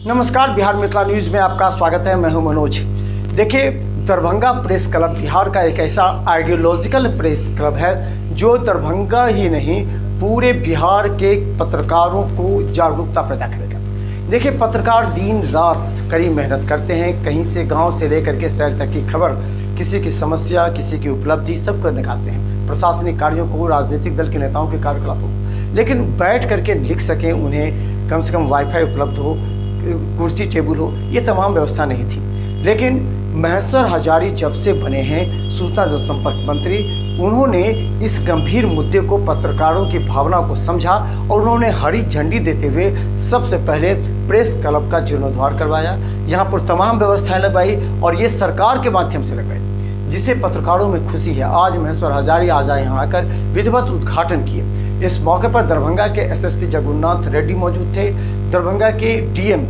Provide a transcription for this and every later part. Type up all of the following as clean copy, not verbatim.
नमस्कार, बिहार मिथिला न्यूज़ में आपका स्वागत है। मैं हूं मनोज। देखिए, दरभंगा प्रेस क्लब बिहार का एक ऐसा आइडियोलॉजिकल प्रेस क्लब है जो दरभंगा ही नहीं पूरे बिहार के पत्रकारों को जागरूकता पैदा करेगा। देखिए, पत्रकार दिन रात कड़ी मेहनत करते हैं, कहीं से गांव से लेकर के शहर तक की खबर, किसी की समस्या, किसी की उपलब्धि सब कर निकालते हैं, प्रशासनिक कार्यों को, राजनीतिक दल के नेताओं के कार्यकलापों को। लेकिन बैठ करके लिख सकें, उन्हें कम से कम वाईफाई उपलब्ध हो, कुर्सी टेबल हो, ये तमाम व्यवस्था नहीं थी। लेकिन महेश्वर हजारी जब से बने हैं सूचना जनसंपर्क मंत्री, उन्होंने इस गंभीर मुद्दे को, पत्रकारों की भावना को समझा और उन्होंने हरी झंडी देते हुए सबसे पहले प्रेस क्लब का जीर्णोद्धार करवाया। यहाँ पर तमाम व्यवस्थाएं लगवाई और ये सरकार के माध्यम से लगवाई, जिसे पत्रकारों में खुशी है। आज महेश्वर हजारी आज यहाँ आकर विधिवत उद्घाटन किए। इस मौके पर दरभंगा के एसएसपी जगन्नाथ रेड्डी मौजूद थे, दरभंगा के डीएम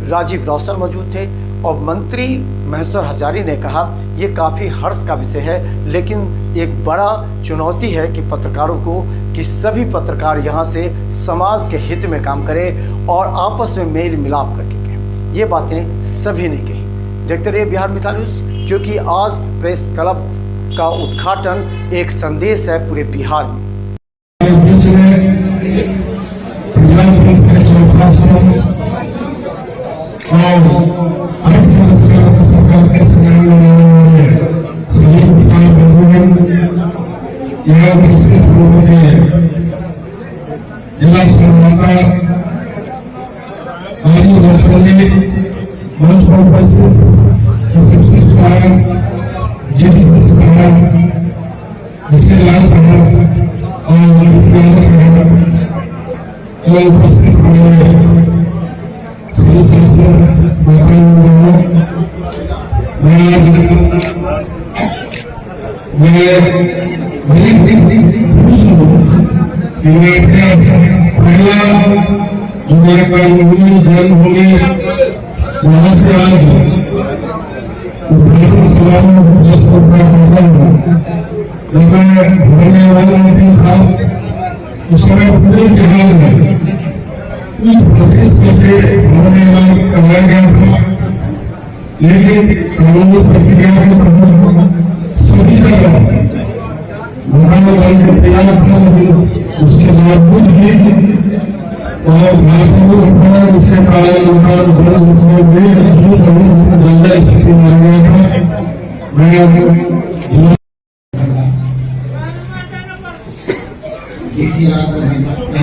राजीव रौशन मौजूद थे और मंत्री महेश्वर हजारी ने कहा ये काफ़ी हर्ष का विषय है, लेकिन एक बड़ा चुनौती है कि पत्रकारों को, कि सभी पत्रकार यहाँ से समाज के हित में काम करें और आपस में मेल मिलाप करके कहें। ये बातें सभी ने कही। देखते रहिए बिहार मिथिला न्यूज़, क्योंकि आज प्रेस क्लब का उद्घाटन एक संदेश है पूरे बिहार में। वहाँ से आए भरने वाला नहीं था। उस समय पूरे बिहार में कुछ प्रदेश के भरने वाले कराया गया था, लेकिन कानूनी प्रक्रिया को सभी का भरने वाले तैयार था। उसके बावजूद भी और इससे स्थिति में आ गया था।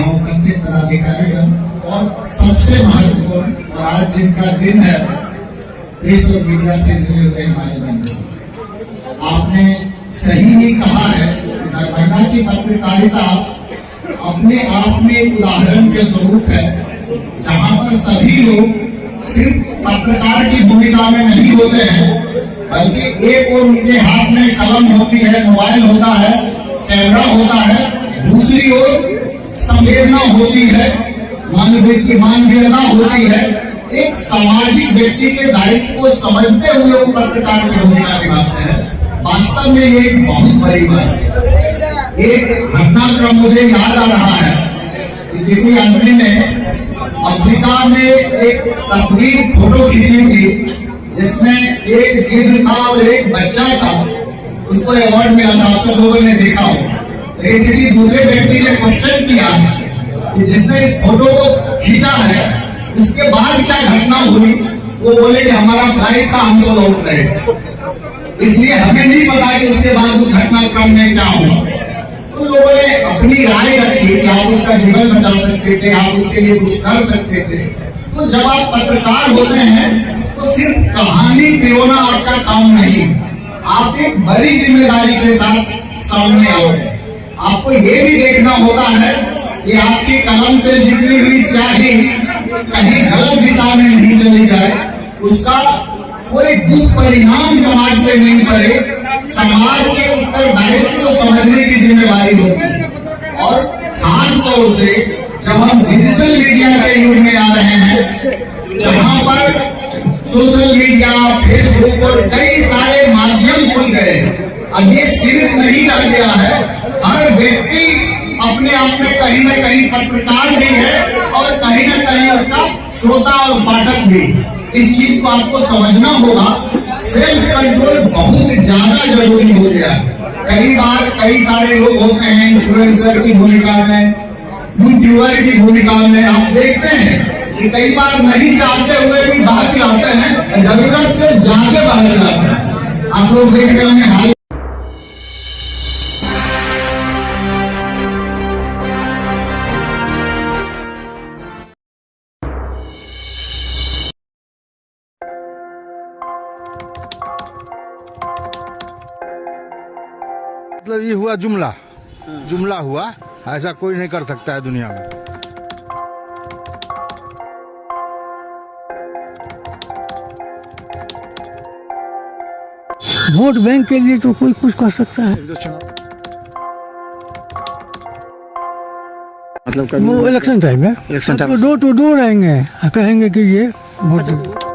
उपस्थित पदाधिकारीगण और सबसे महत्वपूर्ण और आज जिनका दिन है प्रेस और मीडिया से जुड़े हुए हमारे बंधु, आपने सही ही कहा है। दरभंगा की पत्रकारिता अपने आप में एक उदाहरण के स्वरूप है, जहां पर सभी लोग सिर्फ पत्रकार की भूमिका में नहीं होते हैं, बल्कि एक और उनके हाथ में कलम होती है, मोबाइल होता है, कैमरा होता है, दूसरी ओर संवेदना होती है, मानवीयता होती है। एक सामाजिक व्यक्ति के दायित्व को समझते हुए वो पत्रकार की भूमिका निभाते हैं। वास्तव में ये एक बहुत बड़ी बात है। एक घटनाक्रम मुझे याद आ रहा है कि किसी आदमी ने अफ्रीका में एक तस्वीर फोटो खींची थी, जिसमें एक गिद्ध था और एक बच्चा था। उसको अवार्ड मिला था, आप सब लोगों ने देखा हो। लेकिन किसी दूसरे व्यक्ति ने क्वेश्चन किया कि जिसने इस फोटो को खींचा है उसके बाद क्या घटना हुई। वो बोले कि हमारा फ्लाइट था, हम तो लौट रहे, इसलिए हमें नहीं पता कि उसके बाद उस घटनाक्रम में क्या हुआ। उन लोगों ने अपनी राय रखी कि आप उसका जीवन बचा सकते थे, आप उसके लिए कुछ कर सकते थे। तो जब आप पत्रकार होते हैं तो सिर्फ कहानी पिरोना आपका काम नहीं, आप एक बड़ी जिम्मेदारी के साथ सामने आओगे। आपको ये भी देखना होता है कि आपकी कलम से निकली हुई स्याही कहीं गलत दिशा में नहीं चली जाए, उसका कोई दुष्परिणाम समाज पे नहीं पड़े। समाज के उत्तरदायित्व को समझने की जिम्मेदारी होती है। और खास तौर से जब हम डिजिटल मीडिया के युग में आ रहे हैं, जहां पर सोशल मीडिया, फेसबुक और कई सारे माध्यम खुल गए, अब ये सीमित नहीं रह गया है। हर व्यक्ति अपने आप में कहीं न कहीं पत्रकार भी है और कहीं न कहीं उसका श्रोता और पाठक भी इस चीज को आपको समझना होगा। सेल्फ कंट्रोल बहुत ज्यादा जरूरी हो गया है। कई बार कई सारे लोग होते हैं इन्फ्लुएंसर की भूमिका में, यूट्यूबर की भूमिका में, आप देखते हैं कि कई बार नहीं चाहते हुए भी बाहर आते हैं, जरूरत से ज्यादा बाहर जाते हैं। आप लोग देख रहे होंगे हाल मतलब ये हुआ जुमला, जुमला हुआ, ऐसा कोई नहीं कर सकता है दुनिया में। वोट बैंक के लिए तो कोई कुछ कर सकता है। मतलब वो इलेक्शन टाइम है, election time door to door आएंगे, कहेंगे कि ये वोट दो।